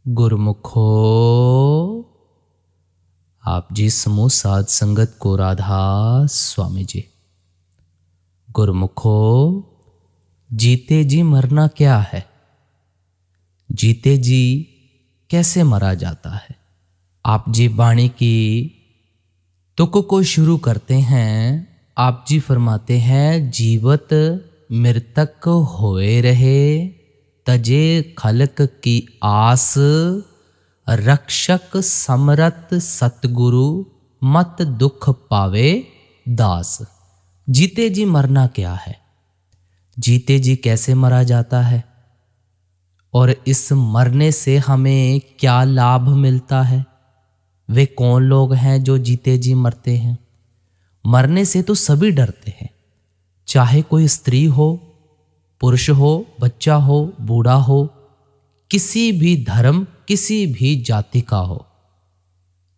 गुरुमुखो, आप जी समूह साध संगत को राधा स्वामी जी। गुरुमुखो, जीते जी मरना क्या है? जीते जी कैसे मरा जाता है? आप जी वाणी की तुक को शुरू करते हैं। आप जी फरमाते हैं, जीवत मृतक होए रहे, तजे खलक की आस, रक्षक समरत सतगुरु, मत दुख पावे दास। जीते जी मरना क्या है? जीते जी कैसे मरा जाता है? और इस मरने से हमें क्या लाभ मिलता है? वे कौन लोग हैं जो जीते जी मरते हैं? मरने से तो सभी डरते हैं, चाहे कोई स्त्री हो, पुरुष हो, बच्चा हो, बूढ़ा हो, किसी भी धर्म, किसी भी जाति का हो,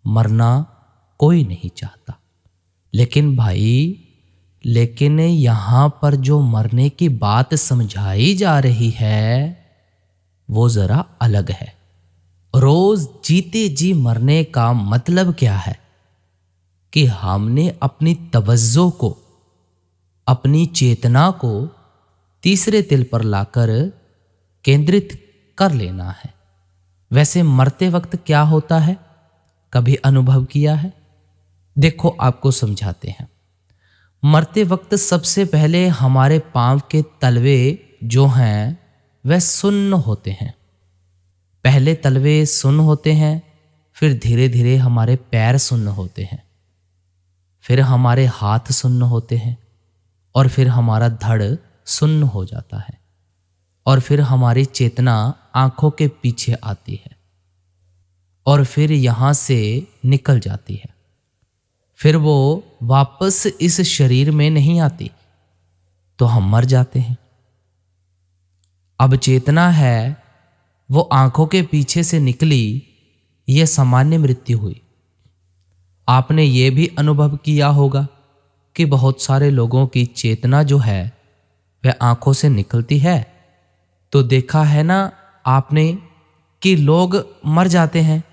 मरना कोई नहीं चाहता। लेकिन भाई, यहाँ पर जो मरने की बात समझाई जा रही है वो जरा अलग है। रोज जीते जी मरने का मतलब क्या है कि हमने अपनी तवज्जो को, अपनी चेतना को तीसरे तिल पर लाकर केंद्रित कर लेना है। वैसे मरते वक्त क्या होता है, कभी अनुभव किया है? देखो, आपको समझाते हैं। मरते वक्त सबसे पहले हमारे पांव के तलवे जो हैं वह सुन्न होते हैं। पहले तलवे सुन्न होते हैं, फिर धीरे धीरे हमारे पैर सुन्न होते हैं, फिर हमारे हाथ सुन्न होते हैं, और फिर हमारा धड़ सुन्न हो जाता है, और फिर हमारी चेतना आंखों के पीछे आती है और फिर यहां से निकल जाती है। फिर वो वापस इस शरीर में नहीं आती, तो हम मर जाते हैं। अब चेतना है वो आंखों के पीछे से निकली, यह सामान्य मृत्यु हुई। आपने ये भी अनुभव किया होगा कि बहुत सारे लोगों की चेतना जो है वह आंखों से निकलती है। तो देखा है ना आपने कि लोग मर जाते हैं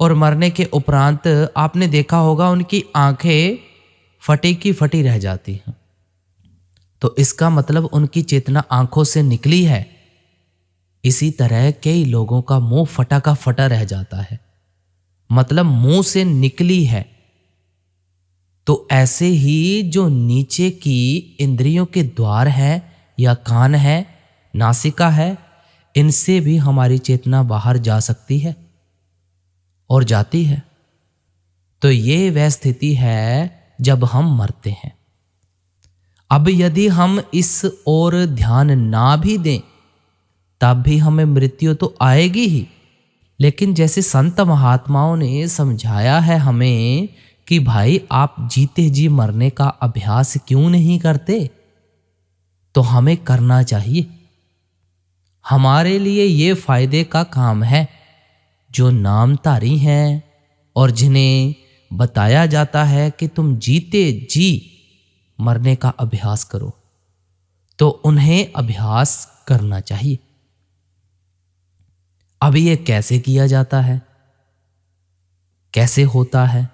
और मरने के उपरांत आपने देखा होगा उनकी आंखें फटी की फटी रह जाती हैं। तो इसका मतलब उनकी चेतना आंखों से निकली है। इसी तरह कई लोगों का मुंह फटा का फटा रह जाता है, मतलब मुंह से निकली है। तो ऐसे ही जो नीचे की इंद्रियों के द्वार है, या कान है, नासिका है, इनसे भी हमारी चेतना बाहर जा सकती है और जाती है। तो ये वह स्थिति है जब हम मरते हैं। अब यदि हम इस ओर ध्यान ना भी दें तब भी हमें मृत्यु तो आएगी ही। लेकिन जैसे संत महात्माओं ने समझाया है हमें कि भाई, आप जीते जी मरने का अभ्यास क्यों नहीं करते? तो हमें करना चाहिए। हमारे लिए ये फायदे का काम है। जो नामधारी हैं और जिन्हें बताया जाता है कि तुम जीते जी मरने का अभ्यास करो, तो उन्हें अभ्यास करना चाहिए। अब ये कैसे किया जाता है, कैसे होता है?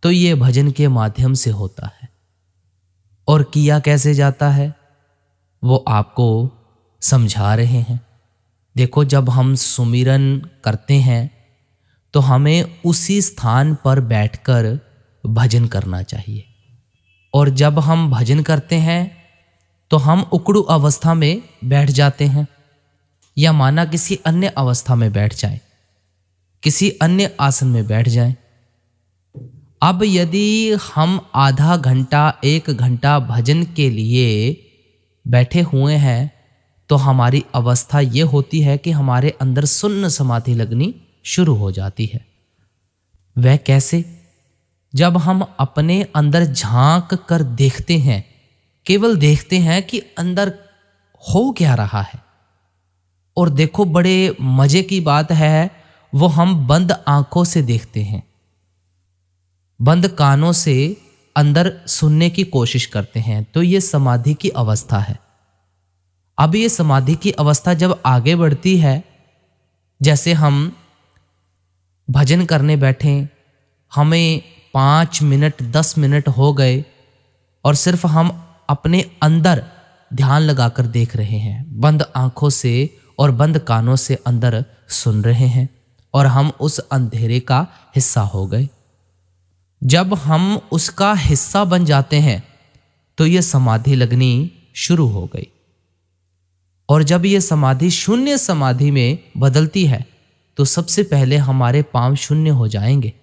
तो ये भजन के माध्यम से होता है। और किया कैसे जाता है वो आपको समझा रहे हैं। देखो, जब हम सुमिरन करते हैं तो हमें उसी स्थान पर बैठकर भजन करना चाहिए। और जब हम भजन करते हैं तो हम उकड़ू अवस्था में बैठ जाते हैं, या माना किसी अन्य अवस्था में बैठ जाएं, किसी अन्य आसन में बैठ जाएं। अब यदि हम आधा घंटा, 1 घंटा भजन के लिए बैठे हुए हैं तो हमारी अवस्था ये होती है कि हमारे अंदर सुन्न समाधि लगनी शुरू हो जाती है। वह कैसे? जब हम अपने अंदर झांक कर देखते हैं, केवल देखते हैं कि अंदर हो क्या रहा है। और देखो, बड़े मजे की बात है, वो हम बंद आंखों से देखते हैं, बंद कानों से अंदर सुनने की कोशिश करते हैं। तो ये समाधि की अवस्था है। अब ये समाधि की अवस्था जब आगे बढ़ती है जैसे हम भजन करने बैठे, हमें 5 मिनट 10 मिनट हो गए और सिर्फ हम अपने अंदर ध्यान लगाकर देख रहे हैं, बंद आंखों से और बंद कानों से अंदर सुन रहे हैं, और हम उस अंधेरे का हिस्सा हो गए। जब हम उसका हिस्सा बन जाते हैं तो ये समाधि लगनी शुरू हो गई, और जब ये समाधि शून्य समाधि में बदलती है तो सबसे पहले हमारे पांव शून्य हो जाएंगे,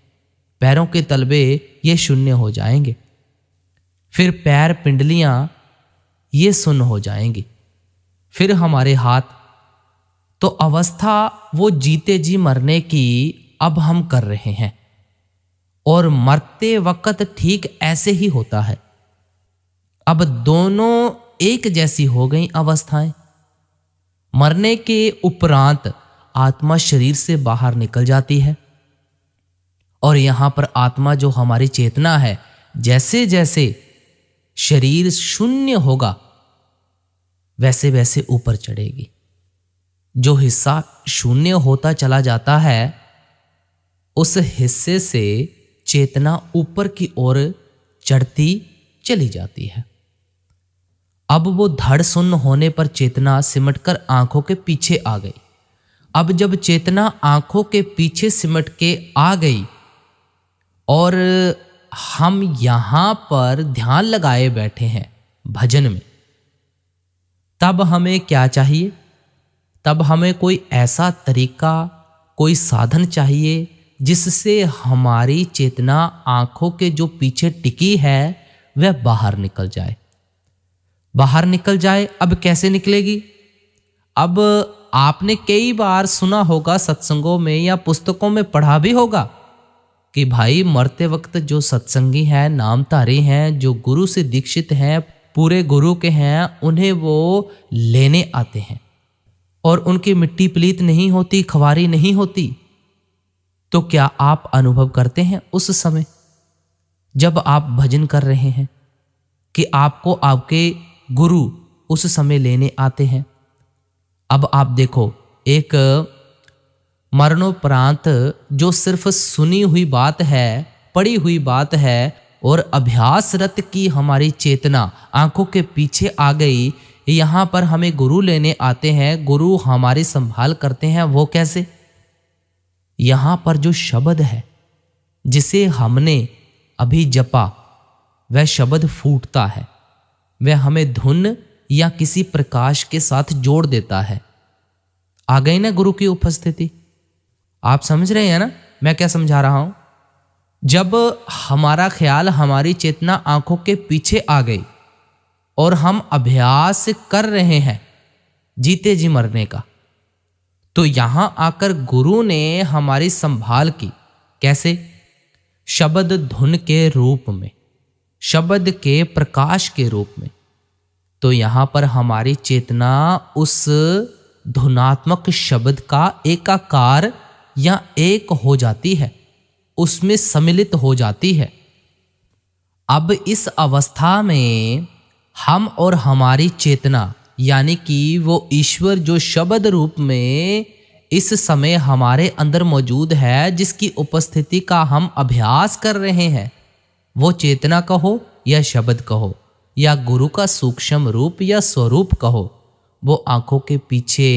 पैरों के तलवे ये शून्य हो जाएंगे, फिर पैर पिंडलियां ये शून्य हो जाएंगी, फिर हमारे हाथ। तो अवस्था वो जीते जी मरने की अब हम कर रहे हैं, और मरते वक्त ठीक ऐसे ही होता है। अब दोनों एक जैसी हो गई अवस्थाएं। मरने के उपरांत आत्मा शरीर से बाहर निकल जाती है, और यहां पर आत्मा जो हमारी चेतना है, जैसे जैसे शरीर शून्य होगा वैसे वैसे ऊपर चढ़ेगी। जो हिस्सा शून्य होता चला जाता है, उस हिस्से से चेतना ऊपर की ओर चढ़ती चली जाती है। अब वो धड़ शून्य होने पर चेतना सिमटकर आंखों के पीछे आ गई। अब जब चेतना आंखों के पीछे सिमट के आ गई और हम यहां पर ध्यान लगाए बैठे हैं भजन में, तब हमें क्या चाहिए? तब हमें कोई ऐसा तरीका, कोई साधन चाहिए जिससे हमारी चेतना आंखों के जो पीछे टिकी है वह बाहर निकल जाए। बाहर निकल जाए। अब कैसे निकलेगी? अब आपने कई बार सुना होगा, सत्संगों में या पुस्तकों में पढ़ा भी होगा कि भाई मरते वक्त जो सत्संगी हैं, नामधारी हैं, जो गुरु से दीक्षित हैं, पूरे गुरु के हैं, उन्हें वो लेने आते हैं और उनकी मिट्टी पलीत नहीं होती, खवारी नहीं होती। तो क्या आप अनुभव करते हैं उस समय जब आप भजन कर रहे हैं कि आपको आपके गुरु उस समय लेने आते हैं? अब आप देखो, एक मरणोपरांत जो सिर्फ सुनी हुई बात है, पढ़ी हुई बात है, और अभ्यासरत की हमारी चेतना आंखों के पीछे आ गई, यहाँ पर हमें गुरु लेने आते हैं, गुरु हमारी संभाल करते हैं। वो कैसे? यहाँ पर जो शब्द है जिसे हमने अभी जपा, वह शब्द फूटता है, वह हमें धुन या किसी प्रकाश के साथ जोड़ देता है। आ गई ना गुरु की उपस्थिति? आप समझ रहे हैं ना मैं क्या समझा रहा हूं? जब हमारा ख्याल, हमारी चेतना आंखों के पीछे आ गई और हम अभ्यास कर रहे हैं जीते जी मरने का, तो यहां आकर गुरु ने हमारी संभाल की। कैसे? शब्द धुन के रूप में, शब्द के प्रकाश के रूप में। तो यहां पर हमारी चेतना उस धुनात्मक शब्द का एकाकार या एक हो जाती है, उसमें सम्मिलित हो जाती है। अब इस अवस्था में हम और हमारी चेतना, यानी कि वो ईश्वर जो शब्द रूप में इस समय हमारे अंदर मौजूद है, जिसकी उपस्थिति का हम अभ्यास कर रहे हैं, वो चेतना कहो या शब्द कहो या गुरु का सूक्ष्म रूप या स्वरूप कहो, वो आंखों के पीछे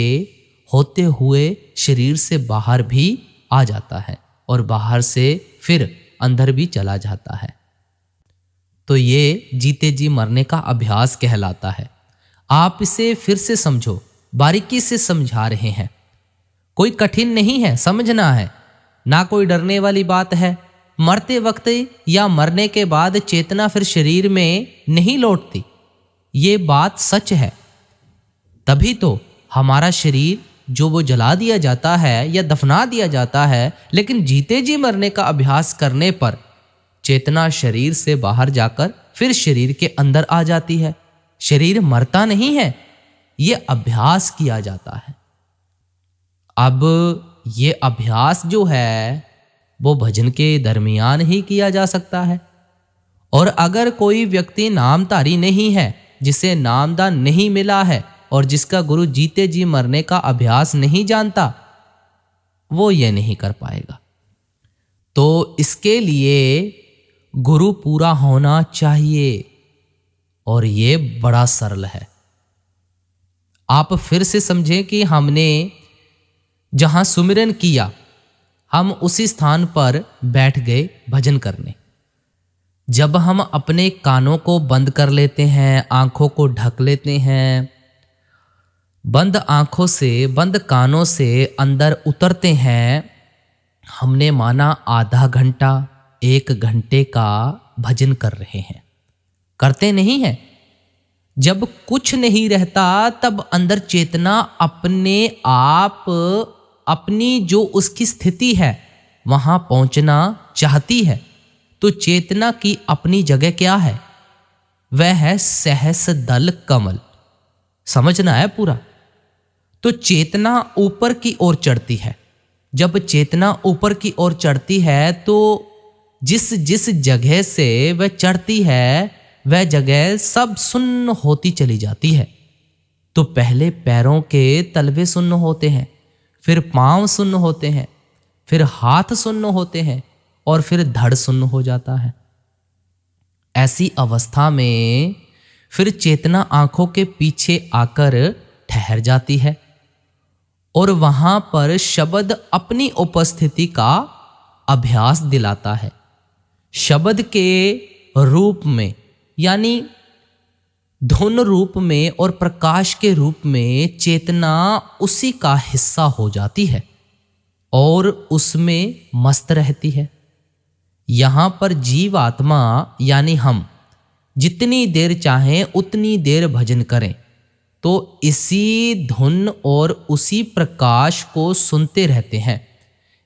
होते हुए शरीर से बाहर भी आ जाता है और बाहर से फिर अंदर भी चला जाता है। तो ये जीते जी मरने का अभ्यास कहलाता है। आप इसे फिर से समझो, बारीकी से समझा रहे हैं, कोई कठिन नहीं है, समझना है, ना कोई डरने वाली बात है। मरते वक्त या मरने के बाद चेतना फिर शरीर में नहीं लौटती, ये बात सच है। तभी तो हमारा शरीर जो वो जला दिया जाता है या दफना दिया जाता है, लेकिन जीते जी मरने का अभ्यास करने पर चेतना शरीर से बाहर जाकर फिर शरीर के अंदर आ जाती है। शरीर मरता नहीं है, ये अभ्यास किया जाता है। अब ये अभ्यास जो है वो भजन के दरमियान ही किया जा सकता है। और अगर कोई व्यक्ति नामधारी नहीं है, जिसे नामदान नहीं मिला है और जिसका गुरु जीते जी मरने का अभ्यास नहीं जानता, वो ये नहीं कर पाएगा। तो इसके लिए गुरु पूरा होना चाहिए और ये बड़ा सरल है। आप फिर से समझें कि हमने जहां सुमिरन किया, हम उसी स्थान पर बैठ गए भजन करने। जब हम अपने कानों को बंद कर लेते हैं, आंखों को ढक लेते हैं, बंद आंखों से, बंद कानों से अंदर उतरते हैं, हमने माना आधा घंटा, 1 घंटे का भजन कर रहे हैं। करते नहीं हैं। जब कुछ नहीं रहता तब अंदर चेतना अपने आप, अपनी जो उसकी स्थिति है वहां पहुंचना चाहती है। तो चेतना की अपनी जगह क्या है? वह है सहस दल कमल। समझना है पूरा। तो चेतना ऊपर की ओर चढ़ती है। जब चेतना ऊपर की ओर चढ़ती है तो जिस जिस जगह से वह चढ़ती है वह जगह सब सुन्न होती चली जाती है। तो पहले पैरों के तलवे सुन्न होते हैं, फिर पांव सुन्न होते हैं, फिर हाथ सुन्न होते हैं और फिर धड़ सुन्न हो जाता है। ऐसी अवस्था में फिर चेतना आंखों के पीछे आकर ठहर जाती है और वहां पर शब्द अपनी उपस्थिति का अभ्यास दिलाता है। शब्द के रूप में, यानी धुन रूप में और प्रकाश के रूप में चेतना उसी का हिस्सा हो जाती है और उसमें मस्त रहती है। यहां पर जीव आत्मा यानी हम जितनी देर चाहें उतनी देर भजन करें तो इसी धुन और उसी प्रकाश को सुनते रहते हैं।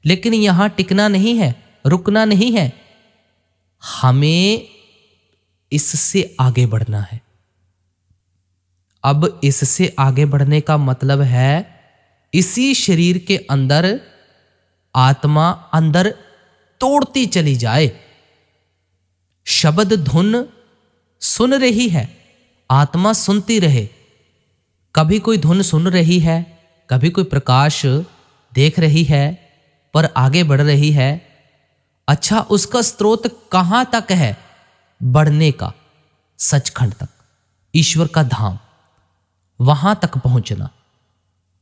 लेकिन यहां टिकना नहीं है, रुकना नहीं है, हमें इससे आगे बढ़ना है। अब इससे आगे बढ़ने का मतलब है इसी शरीर के अंदर आत्मा अंदर तोड़ती चली जाए। शब्द धुन सुन रही है, आत्मा सुनती रहे। कभी कोई धुन सुन रही है, कभी कोई प्रकाश देख रही है पर आगे बढ़ रही है। अच्छा, उसका स्रोत कहां तक है? बढ़ने का, सचखंड तक, ईश्वर का धाम, वहां तक पहुंचना।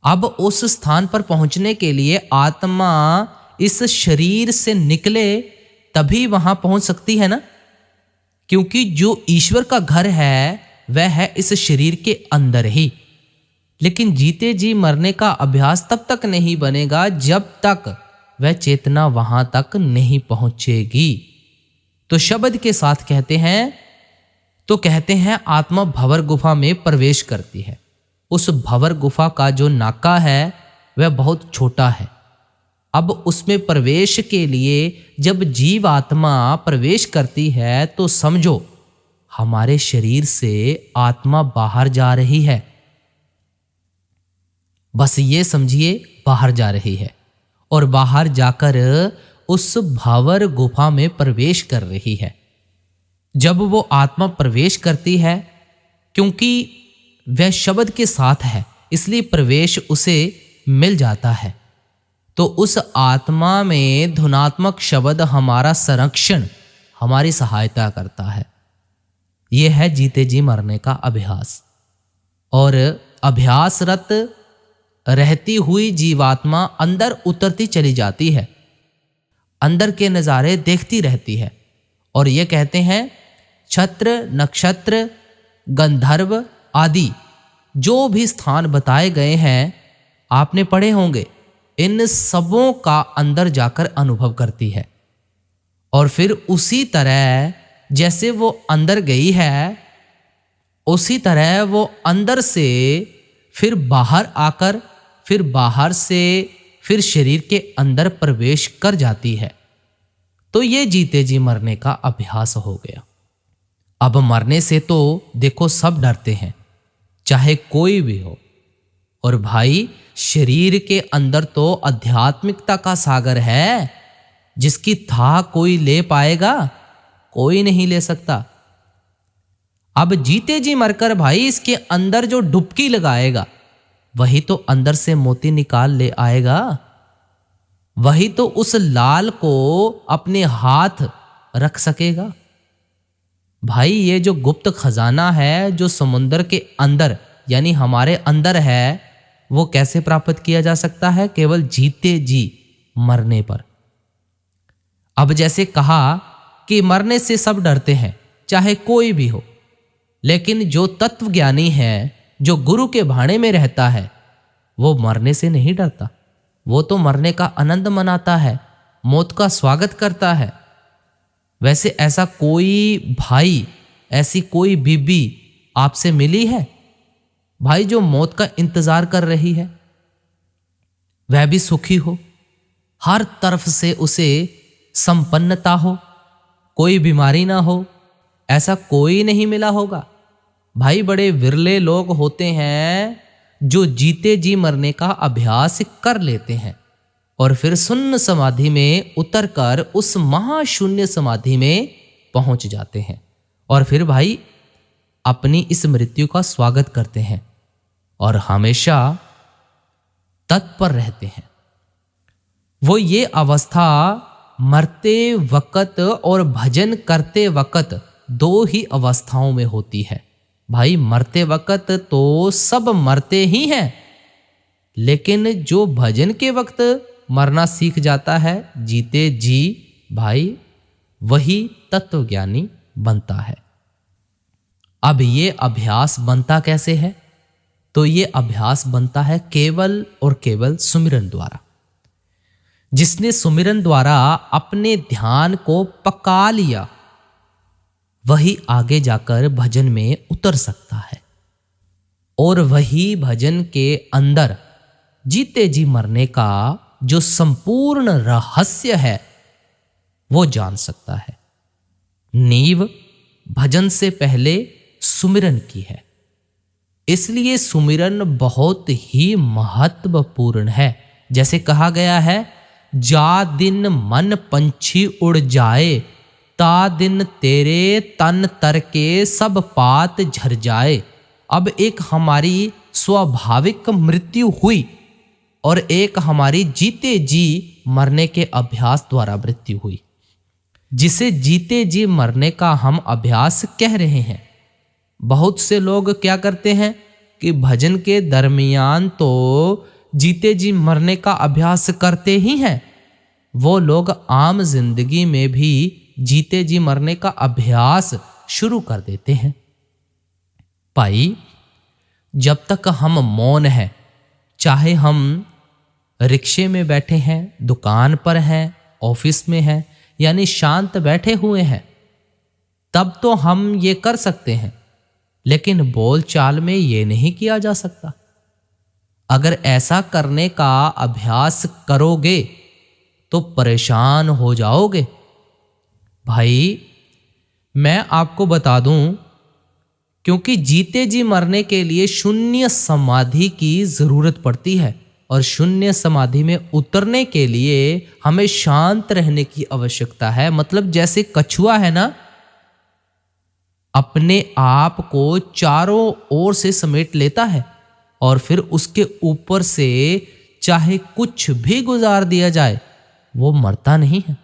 अब उस स्थान पर पहुंचने के लिए आत्मा इस शरीर से निकले तभी वहां पहुंच सकती है ना, क्योंकि जो ईश्वर का घर है वह है इस शरीर के अंदर ही। लेकिन जीते जी मरने का अभ्यास तब तक नहीं बनेगा जब तक वह चेतना वहां तक नहीं पहुंचेगी। तो शब्द के साथ कहते हैं आत्मा भंवर गुफा में प्रवेश करती है। उस भंवर गुफा का जो नाका है वह बहुत छोटा है। अब उसमें प्रवेश के लिए जब जीव आत्मा प्रवेश करती है तो समझो हमारे शरीर से आत्मा बाहर जा रही है। बस ये समझिए, बाहर जा रही है और बाहर जाकर उस भंवर गुफा में प्रवेश कर रही है। जब वो आत्मा प्रवेश करती है, क्योंकि वह शब्द के साथ है इसलिए प्रवेश उसे मिल जाता है। तो उस आत्मा में धुनात्मक शब्द हमारा संरक्षण, हमारी सहायता करता है। यह है जीते जी मरने का अभ्यास। और अभ्यासरत रहती हुई जीवात्मा अंदर उतरती चली जाती है, अंदर के नज़ारे देखती रहती है। और ये कहते हैं छत्र, नक्षत्र, गंधर्व आदि जो भी स्थान बताए गए हैं आपने पढ़े होंगे, इन सबों का अंदर जाकर अनुभव करती है। और फिर उसी तरह जैसे वो अंदर गई है उसी तरह वो अंदर से फिर बाहर आकर, फिर बाहर से फिर शरीर के अंदर प्रवेश कर जाती है। तो ये जीते जी मरने का अभ्यास हो गया। अब मरने से तो देखो सब डरते हैं, चाहे कोई भी हो। और भाई शरीर के अंदर तो आध्यात्मिकता का सागर है जिसकी था कोई ले पाएगा? कोई नहीं ले सकता। अब जीते जी मरकर भाई इसके अंदर जो डुबकी लगाएगा वही तो अंदर से मोती निकाल ले आएगा। वही तो उस लाल को अपने हाथ रख सकेगा। भाई ये जो गुप्त खजाना है जो समुद्र के अंदर यानी हमारे अंदर है, वो कैसे प्राप्त किया जा सकता है? केवल जीते जी मरने पर। अब जैसे कहा कि मरने से सब डरते हैं, चाहे कोई भी हो, लेकिन जो तत्वज्ञानी है, जो गुरु के भाणे में रहता है, वो मरने से नहीं डरता। वो तो मरने का आनंद मनाता है, मौत का स्वागत करता है। वैसे ऐसा कोई भाई, ऐसी कोई बीबी आपसे मिली है भाई जो मौत का इंतजार कर रही है? वह भी सुखी हो, हर तरफ से उसे संपन्नता हो, कोई बीमारी ना हो, ऐसा कोई नहीं मिला होगा। भाई बड़े विरले लोग होते हैं जो जीते जी मरने का अभ्यास कर लेते हैं और फिर शून्य समाधि में उतरकर उस महाशून्य समाधि में पहुंच जाते हैं और फिर भाई अपनी इस मृत्यु का स्वागत करते हैं और हमेशा तत्पर रहते हैं। वो ये अवस्था मरते वक्त और भजन करते वक्त दो ही अवस्थाओं में होती है। भाई मरते वक्त तो सब मरते ही हैं, लेकिन जो भजन के वक्त मरना सीख जाता है जीते जी, भाई वही तत्वज्ञानी बनता है। अब ये अभ्यास बनता कैसे है? तो ये अभ्यास बनता है केवल और केवल सुमिरन द्वारा। जिसने सुमिरन द्वारा अपने ध्यान को पका लिया, वही आगे जाकर भजन में उतर सकता है और वही भजन के अंदर जीते जी मरने का जो संपूर्ण रहस्य है वो जान सकता है। नींव भजन से पहले सुमिरन की है, इसलिए सुमिरन बहुत ही महत्वपूर्ण है। जैसे कहा गया है, जा दिन मन पंछी उड़ जाए, ता दिन तेरे तन तर के सब पात झर जाए। अब एक हमारी स्वाभाविक मृत्यु हुई और एक हमारी जीते जी मरने के अभ्यास द्वारा मृत्यु हुई, जिसे जीते जी मरने का हम अभ्यास कह रहे हैं। बहुत से लोग क्या करते हैं कि भजन के दरमियान तो जीते जी मरने का अभ्यास करते ही हैं, वो लोग आम जिंदगी में भी जीते जी मरने का अभ्यास शुरू कर देते हैं। भाई जब तक हम मौन हैं, चाहे हम रिक्शे में बैठे हैं, दुकान पर हैं, ऑफिस में हैं, यानी शांत बैठे हुए हैं, तब तो हम ये कर सकते हैं, लेकिन बोलचाल में ये नहीं किया जा सकता। अगर ऐसा करने का अभ्यास करोगे तो परेशान हो जाओगे। भाई मैं आपको बता दूं, क्योंकि जीते जी मरने के लिए शून्य समाधि की जरूरत पड़ती है और शून्य समाधि में उतरने के लिए हमें शांत रहने की आवश्यकता है। मतलब जैसे कछुआ है ना, अपने आप को चारों ओर से समेट लेता है और फिर उसके ऊपर से चाहे कुछ भी गुजार दिया जाए, वो मरता नहीं है,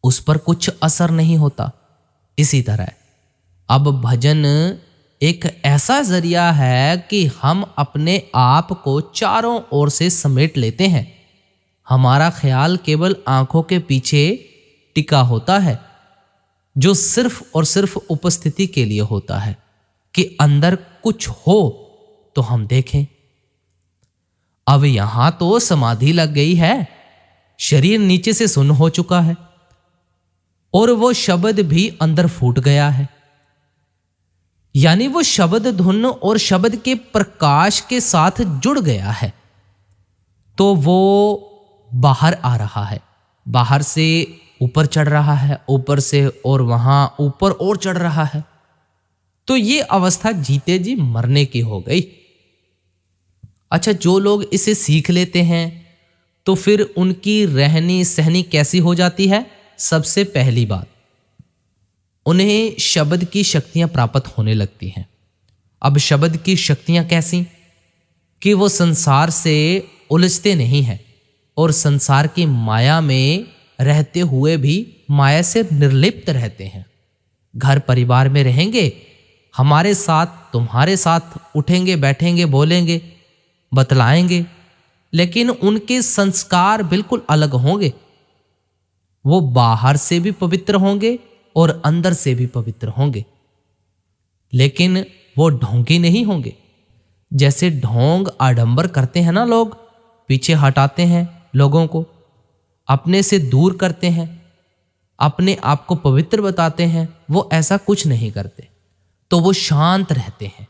उस पर कुछ असर नहीं होता। इसी तरह अब भजन एक ऐसा जरिया है कि हम अपने आप को चारों ओर से समेट लेते हैं। हमारा ख्याल केवल आंखों के पीछे टिका होता है, जो सिर्फ और सिर्फ उपस्थिति के लिए होता है कि अंदर कुछ हो तो हम देखें। अब यहां तो समाधि लग गई है, शरीर नीचे से सुन्न हो चुका है और वो शब्द भी अंदर फूट गया है, यानी वो शब्द धुन और शब्द के प्रकाश के साथ जुड़ गया है, तो वो बाहर आ रहा है, बाहर से ऊपर चढ़ रहा है, ऊपर से और वहां ऊपर और चढ़ रहा है। तो ये अवस्था जीते जी मरने की हो गई। अच्छा, जो लोग इसे सीख लेते हैं तो फिर उनकी रहनी सहनी कैसी हो जाती है? सबसे पहली बात, उन्हें शब्द की शक्तियां प्राप्त होने लगती हैं। अब शब्द की शक्तियां कैसी? कि वो संसार से उलझते नहीं हैं और संसार की माया में रहते हुए भी माया से निर्लिप्त रहते हैं। घर परिवार में रहेंगे, हमारे साथ तुम्हारे साथ उठेंगे, बैठेंगे, बोलेंगे, बतलाएंगे, लेकिन उनके संस्कार बिल्कुल अलग होंगे। वो बाहर से भी पवित्र होंगे और अंदर से भी पवित्र होंगे, लेकिन वो ढोंगी नहीं होंगे। जैसे ढोंग आडंबर करते हैं ना लोग, पीछे हटाते हैं लोगों को, अपने से दूर करते हैं, अपने आप को पवित्र बताते हैं, वो ऐसा कुछ नहीं करते। तो वो शांत रहते हैं।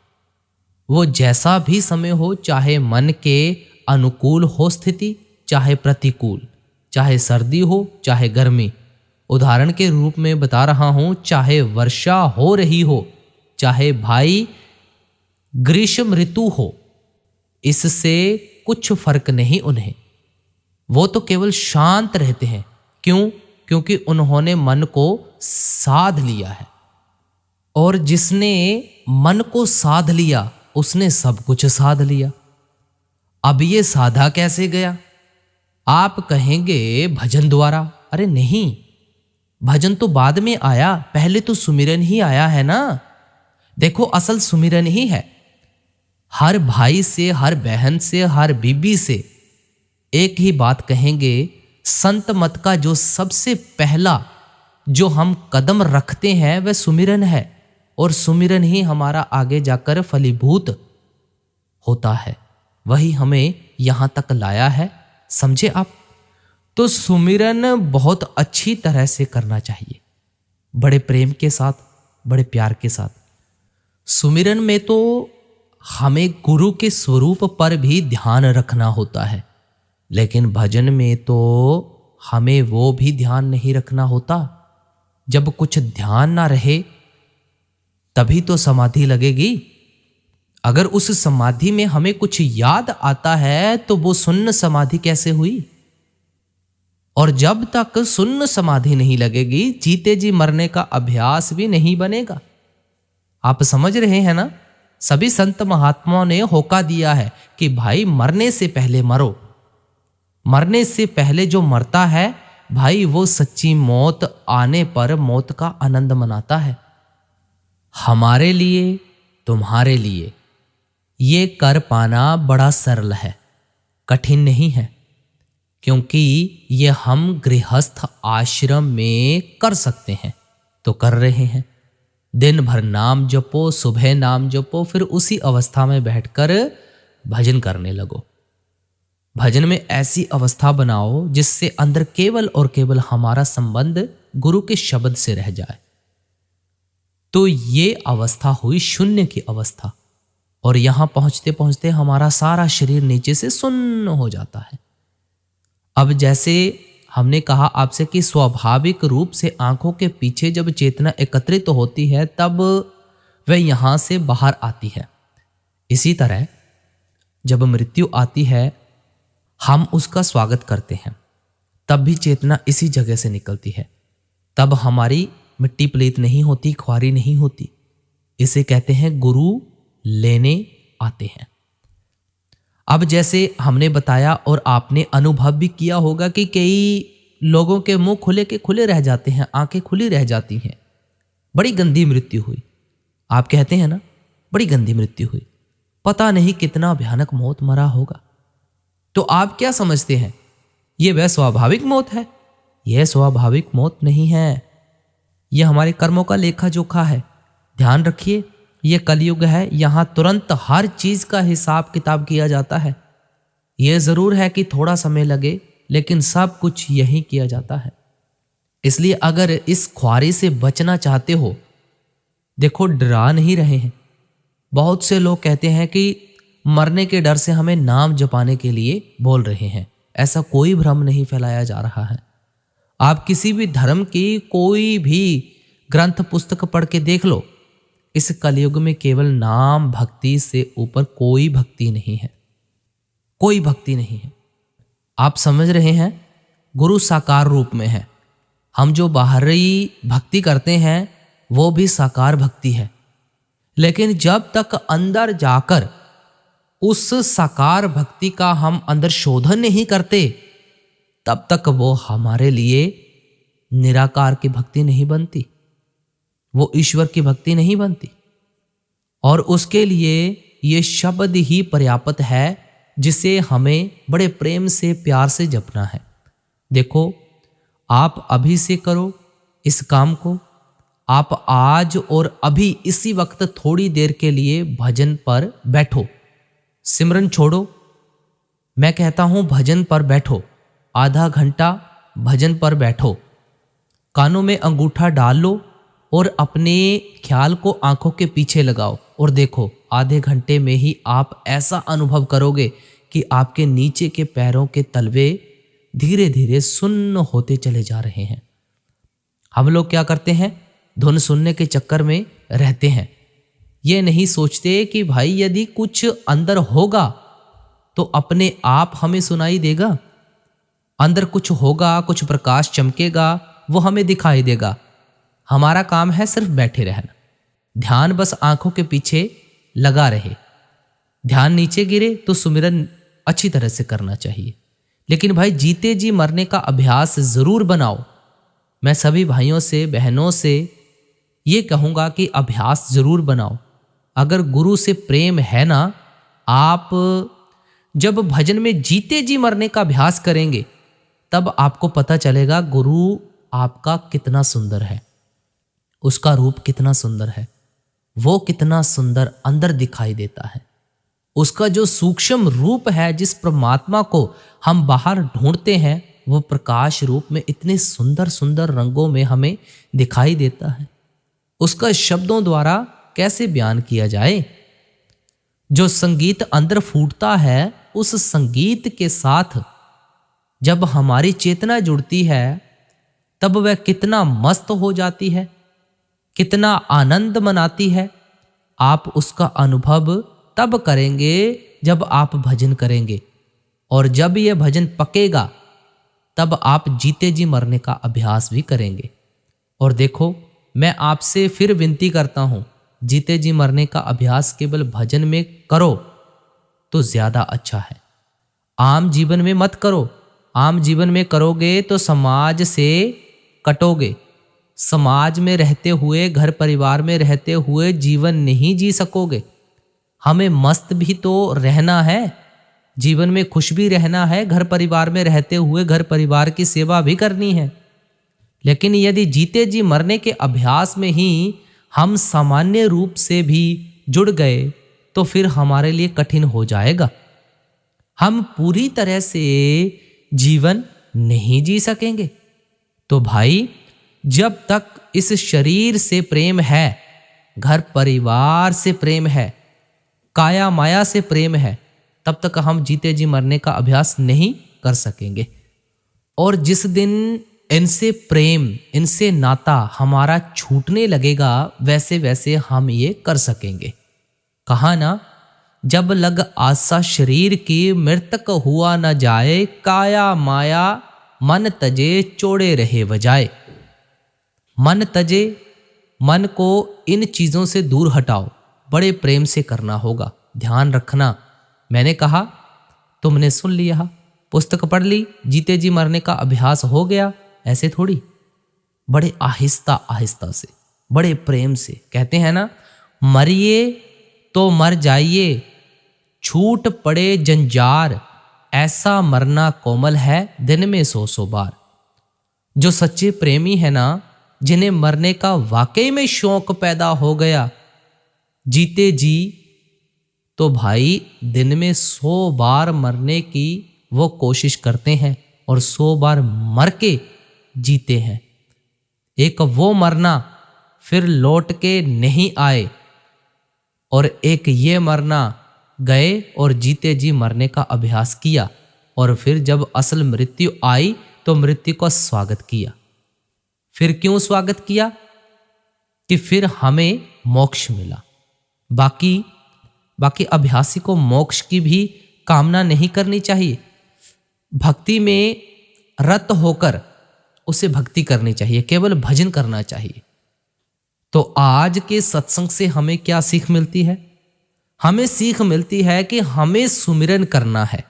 वो जैसा भी समय हो, चाहे मन के अनुकूल हो स्थिति, चाहे प्रतिकूल, चाहे सर्दी हो चाहे गर्मी, उदाहरण के रूप में बता रहा हूं, चाहे वर्षा हो रही हो, चाहे भाई ग्रीष्म ऋतु हो, इससे कुछ फर्क नहीं उन्हें। वो तो केवल शांत रहते हैं। क्यों? क्योंकि उन्होंने मन को साध लिया है, और जिसने मन को साध लिया उसने सब कुछ साध लिया। अब ये साधा कैसे गया? आप कहेंगे भजन द्वारा। अरे नहीं, भजन तो बाद में आया, पहले तो सुमिरन ही आया है ना। देखो, असल सुमिरन ही है। हर भाई से, हर बहन से, हर बीबी से एक ही बात कहेंगे, संत मत का जो सबसे पहला जो हम कदम रखते हैं वह सुमिरन है, और सुमिरन ही हमारा आगे जाकर फलीभूत होता है। वही हमें यहां तक लाया है, समझे आप? तो सुमिरन बहुत अच्छी तरह से करना चाहिए, बड़े प्रेम के साथ, बड़े प्यार के साथ। सुमिरन में तो हमें गुरु के स्वरूप पर भी ध्यान रखना होता है, लेकिन भजन में तो हमें वो भी ध्यान नहीं रखना होता। जब कुछ ध्यान ना रहे तभी तो समाधि लगेगी। अगर उस समाधि में हमें कुछ याद आता है तो वो शून्य समाधि कैसे हुई? और जब तक शून्य समाधि नहीं लगेगी, जीते जी मरने का अभ्यास भी नहीं बनेगा। आप समझ रहे हैं ना? सभी संत महात्माओं ने होका दिया है कि भाई मरने से पहले मरो। मरने से पहले जो मरता है भाई, वो सच्ची मौत आने पर मौत का आनंद मनाता है। हमारे लिए, तुम्हारे लिए ये कर पाना बड़ा सरल है, कठिन नहीं है, क्योंकि ये हम गृहस्थ आश्रम में कर सकते हैं तो कर रहे हैं। दिन भर नाम जपो, सुबह नाम जपो, फिर उसी अवस्था में बैठकर भजन करने लगो। भजन में ऐसी अवस्था बनाओ जिससे अंदर केवल और केवल हमारा संबंध गुरु के शब्द से रह जाए। तो ये अवस्था हुई शून्य की अवस्था, और यहां पहुंचते पहुंचते हमारा सारा शरीर नीचे से सुन्न हो जाता है। अब जैसे हमने कहा आपसे कि स्वाभाविक रूप से आंखों के पीछे जब चेतना एकत्रित तो होती है तब वह यहां से बाहर आती है। इसी तरह जब मृत्यु आती है हम उसका स्वागत करते हैं, तब भी चेतना इसी जगह से निकलती है। तब हमारी मिट्टी प्लेत नहीं होती, ख्वारी नहीं होती। इसे कहते हैं गुरु लेने आते हैं। अब जैसे हमने बताया और आपने अनुभव भी किया होगा कि कई लोगों के मुंह खुले के खुले रह जाते हैं, आंखें खुली रह जाती हैं। बड़ी गंदी मृत्यु हुई, आप कहते हैं ना, बड़ी गंदी मृत्यु हुई, पता नहीं कितना भयानक मौत मरा होगा। तो आप क्या समझते हैं ये वह स्वाभाविक मौत है? यह स्वाभाविक मौत नहीं है, यह हमारे कर्मों का लेखा जोखा है। ध्यान रखिए, यह कलयुग है, यहां तुरंत हर चीज का हिसाब किताब किया जाता है। यह जरूर है कि थोड़ा समय लगे, लेकिन सब कुछ यही किया जाता है। इसलिए अगर इस ख्वारी से बचना चाहते हो, देखो डरा नहीं रहे हैं। बहुत से लोग कहते हैं कि मरने के डर से हमें नाम जपाने के लिए बोल रहे हैं। ऐसा कोई भ्रम नहीं फैलाया जा रहा है। आप किसी भी धर्म की कोई भी ग्रंथ पुस्तक पढ़ के देख लो, इस कलयुग में केवल नाम भक्ति से ऊपर कोई भक्ति नहीं है, कोई भक्ति नहीं है। आप समझ रहे हैं, गुरु साकार रूप में है। हम जो बाहरी भक्ति करते हैं वो भी साकार भक्ति है, लेकिन जब तक अंदर जाकर उस साकार भक्ति का हम अंदर शोधन नहीं करते, तब तक वो हमारे लिए निराकार की भक्ति नहीं बनती, वो ईश्वर की भक्ति नहीं बनती। और उसके लिए ये शब्द ही पर्याप्त है जिसे हमें बड़े प्रेम से प्यार से जपना है। देखो, आप अभी से करो इस काम को। आप आज और अभी इसी वक्त थोड़ी देर के लिए भजन पर बैठो, सिमरन छोड़ो। मैं कहता हूं भजन पर बैठो, आधा घंटा भजन पर बैठो, कानों में अंगूठा डाल लो और अपने ख्याल को आंखों के पीछे लगाओ और देखो, आधे घंटे में ही आप ऐसा अनुभव करोगे कि आपके नीचे के पैरों के तलवे धीरे धीरे सुन्न होते चले जा रहे हैं। हम लोग क्या करते हैं, धुन सुनने के चक्कर में रहते हैं। ये नहीं सोचते कि भाई यदि कुछ अंदर होगा तो अपने आप हमें सुनाई देगा, अंदर कुछ होगा, कुछ प्रकाश चमकेगा, वो हमें दिखाई देगा। हमारा काम है सिर्फ बैठे रहना, ध्यान बस आंखों के पीछे लगा रहे। ध्यान नीचे गिरे तो सुमिरन अच्छी तरह से करना चाहिए। लेकिन भाई जीते जी मरने का अभ्यास जरूर बनाओ। मैं सभी भाइयों से बहनों से ये कहूँगा कि अभ्यास जरूर बनाओ। अगर गुरु से प्रेम है ना, आप जब भजन में जीते जी मरने का अभ्यास करेंगे तब आपको पता चलेगा गुरु आपका कितना सुंदर है, उसका रूप कितना सुंदर है, वो कितना सुंदर अंदर दिखाई देता है। उसका जो सूक्ष्म रूप है, जिस परमात्मा को हम बाहर ढूंढते हैं, वो प्रकाश रूप में इतने सुंदर सुंदर रंगों में हमें दिखाई देता है। उसका शब्दों द्वारा कैसे बयान किया जाए। जो संगीत अंदर फूटता है, उस संगीत के साथ जब हमारी चेतना जुड़ती है तब वह कितना मस्त हो जाती है, कितना आनंद मनाती है। आप उसका अनुभव तब करेंगे जब आप भजन करेंगे, और जब यह भजन पकेगा तब आप जीते जी मरने का अभ्यास भी करेंगे। और देखो, मैं आपसे फिर विनती करता हूं, जीते जी मरने का अभ्यास केवल भजन में करो तो ज्यादा अच्छा है। आम जीवन में मत करो। आम जीवन में करोगे तो समाज से कटोगे। समाज में रहते हुए, घर परिवार में रहते हुए जीवन नहीं जी सकोगे। हमें मस्त भी तो रहना है, जीवन में खुश भी रहना है, घर परिवार में रहते हुए घर परिवार की सेवा भी करनी है। लेकिन यदि जीते जी मरने के अभ्यास में ही हम सामान्य रूप से भी जुड़ गए तो फिर हमारे लिए कठिन हो जाएगा। हम पूरी तरह से जीवन नहीं जी सकेंगे। तो भाई, जब तक इस शरीर से प्रेम है, घर परिवार से प्रेम है, काया माया से प्रेम है, तब तक हम जीते जी मरने का अभ्यास नहीं कर सकेंगे। और जिस दिन इनसे प्रेम, इनसे नाता हमारा छूटने लगेगा, वैसे वैसे हम ये कर सकेंगे। कहा ना, जब लग आशा शरीर की मृतक हुआ न जाए, काया माया मन तजे चोड़े रहे बजाए। मन तजे, मन को इन चीजों से दूर हटाओ, बड़े प्रेम से करना होगा। ध्यान रखना, मैंने कहा, तुमने सुन लिया, पुस्तक पढ़ ली, जीते जी मरने का अभ्यास हो गया, ऐसे थोड़ी। बड़े आहिस्ता आहिस्ता से, बड़े प्रेम से। कहते हैं ना, मरिए तो मर जाइए, छूट पड़े जंजार, ऐसा मरना कोमल है, दिन में 100 बार। जो सच्चे प्रेमी है ना, जिन्हें मरने का वाकई में शौक पैदा हो गया, जीते जी तो भाई दिन में 100 बार मरने की वो कोशिश करते हैं और 100 बार मर के जीते हैं। एक वो मरना फिर लौट के नहीं आए, और एक ये मरना गए और जीते जी मरने का अभ्यास किया, और फिर जब असल मृत्यु आई तो मृत्यु का स्वागत किया। फिर क्यों स्वागत किया? कि फिर हमें मोक्ष मिला। बाकी अभ्यासी को मोक्ष की भी कामना नहीं करनी चाहिए। भक्ति में रत होकर उसे भक्ति करनी चाहिए, केवल भजन करना चाहिए। तो आज के सत्संग से हमें क्या सीख मिलती है? हमें सीख मिलती है कि हमें सुमिरन करना है,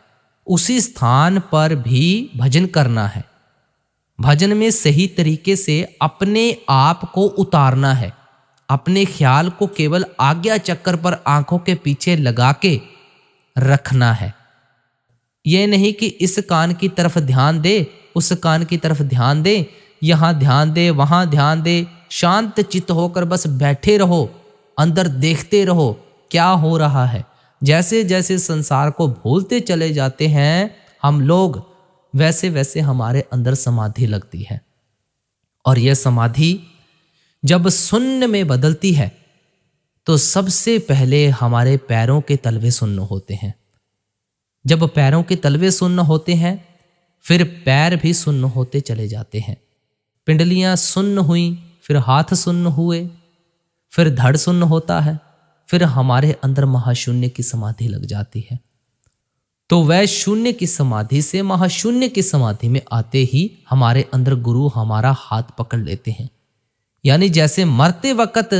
उसी स्थान पर भी भजन करना है। भजन में सही तरीके से अपने आप को उतारना है, अपने ख्याल को केवल आज्ञा चक्र पर आंखों के पीछे लगा के रखना है। यह नहीं कि इस कान की तरफ ध्यान दे, उस कान की तरफ ध्यान दे, यहां ध्यान दे, वहां ध्यान दे, शांत चित्त होकर बस बैठे रहो, अंदर देखते रहो क्या हो रहा है। जैसे जैसे संसार को भूलते चले जाते हैं हम लोग, वैसे वैसे हमारे अंदर समाधि लगती है। और यह समाधि जब शून्य में बदलती है तो सबसे पहले हमारे पैरों के तलवे शून्य होते हैं। जब पैरों के तलवे शून्य होते हैं फिर पैर भी शून्य होते चले जाते हैं। पिंडलियां शून्य हुई, फिर हाथ शून्य हुए, फिर धड़ शून्य होता है, फिर हमारे अंदर महाशून्य की समाधि लग जाती है। तो वह शून्य की समाधि से महाशून्य की समाधि में आते ही हमारे अंदर गुरु हमारा हाथ पकड़ लेते हैं। यानी जैसे मरते वक्त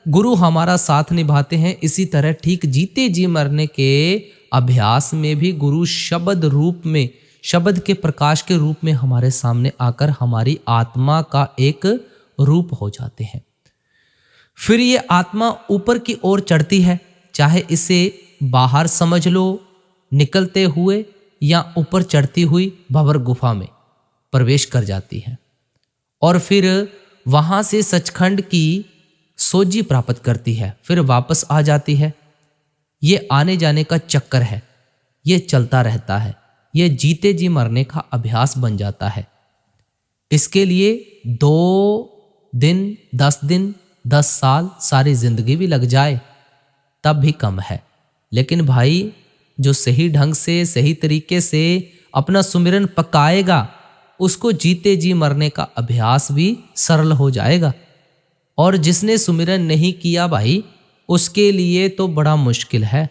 गुरु हमारा साथ निभाते हैं, इसी तरह ठीक जीते जी मरने के अभ्यास में भी गुरु शब्द रूप में, शब्द के प्रकाश के रूप में हमारे सामने आकर हमारी आत्मा का एक रूप हो जाते हैं। फिर ये आत्मा ऊपर की ओर चढ़ती है, चाहे इसे बाहर समझ लो निकलते हुए या ऊपर चढ़ती हुई भंवर गुफा में प्रवेश कर जाती है और फिर वहां से सचखंड की सोजी प्राप्त करती है, फिर वापस आ जाती है। ये आने जाने का चक्कर है, ये चलता रहता है, ये जीते जी मरने का अभ्यास बन जाता है। इसके लिए 2 दिन, 10 दिन, 10 साल, सारी जिंदगी भी लग जाए तब भी कम है। लेकिन भाई जो सही ढंग से, सही तरीके से अपना सुमिरन पकाएगा, उसको जीते जी मरने का अभ्यास भी सरल हो जाएगा। और जिसने सुमिरन नहीं किया भाई, उसके लिए तो बड़ा मुश्किल है।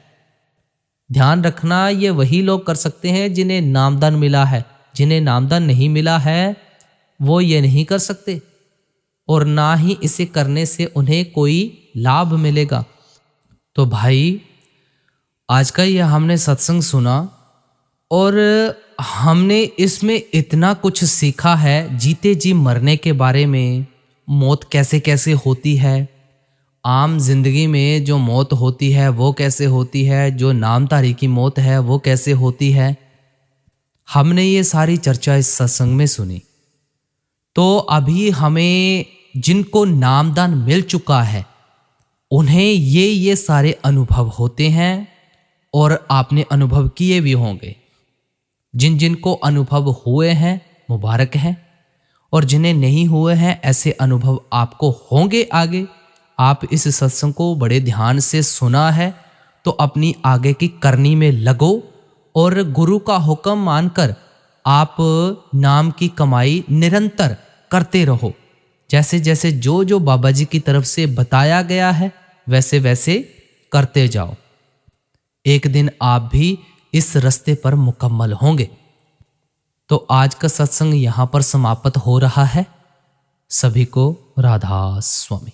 ध्यान रखना, ये वही लोग कर सकते हैं जिन्हें नामदान मिला है। जिन्हें नामदान नहीं मिला है वो ये नहीं कर सकते, और ना ही इसे करने से उन्हें कोई लाभ मिलेगा। तो भाई आज का ये हमने सत्संग सुना और हमने इसमें इतना कुछ सीखा है, जीते जी मरने के बारे में, मौत कैसे कैसे होती है, आम जिंदगी में जो मौत होती है वो कैसे होती है, जो नामधारी की मौत है वो कैसे होती है। हमने ये सारी चर्चा इस सत्संग में सुनी। तो अभी हमें जिनको नामदान मिल चुका है उन्हें ये सारे अनुभव होते हैं और आपने अनुभव किए भी होंगे। जिन जिनको अनुभव हुए हैं मुबारक हैं, और जिन्हें नहीं हुए हैं ऐसे अनुभव आपको होंगे आगे। आप इस सत्संग को बड़े ध्यान से सुना है तो अपनी आगे की करनी में लगो और गुरु का हुक्म मानकर आप नाम की कमाई निरंतर करते रहो। जैसे जैसे जो जो बाबा जी की तरफ से बताया गया है वैसे वैसे करते जाओ। एक दिन आप भी इस रास्ते पर मुकम्मल होंगे। तो आज का सत्संग यहाँ पर समाप्त हो रहा है। सभी को राधा स्वामी।